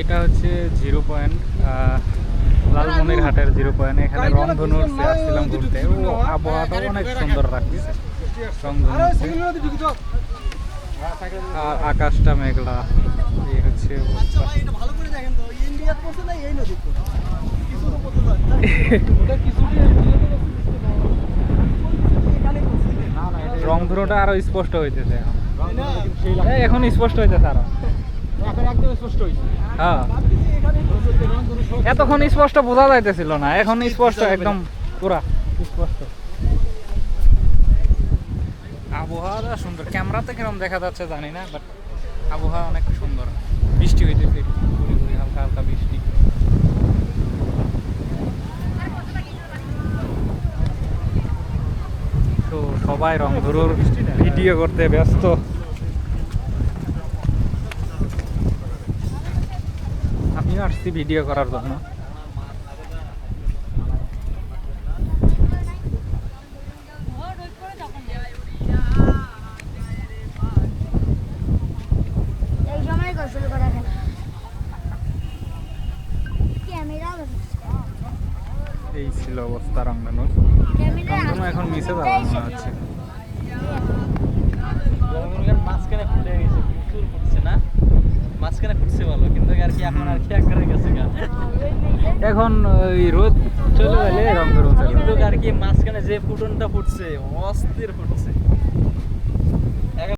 এটা হচ্ছে 0 পয়েন্ট, লালমনিরহাটের 0 পয়েন্ট। এখানে রংধনু উঠছে, আসছিলাম ঘুরতে। ও আবহাওয়াটা অনেক সুন্দর লাগছে, রংধনু উঠছে। আর আকাশটা মেঘলা। এই হচ্ছে রংধনুটা আরো স্পষ্ট হইতেছে এখন স্পষ্ট হইতেছে আরো। হ্যাঁ, এতক্ষণ স্পষ্ট বোঝা যাইতেছিল না, এখন স্পষ্ট, একদম পুরা স্পষ্ট। আবহাওয়াটা সুন্দর, ক্যামেরাতে কিরকম দেখা যাচ্ছে জানি না, বাট আবহাওয়া অনেক সুন্দর। বৃষ্টি হইতেছে, ঘুরি ঘুরি হালকা হালকা বৃষ্টি। তো সবাই রংধনুর ভিডিও করতে ব্যস্ত। আমিও আসছি ভিডিও করার জন্য। এই ছিল অবস্থা রংধনুর। রংধনু এখন মিশে যাবে মনে হচ্ছে। মাঝখানে ফুটে গেছে, প্রচুর ফুটছে না, মাঝখানে ফুটছে ভালো, কিন্তু আর কি এখন আর কি আকারে গেছে গা। এখন ওই রোদ চলে গেলে রংধনু, কিন্তু আর কি মাঝখানে যে ফুটনটা ফুটছে অস্থির ফুটছে।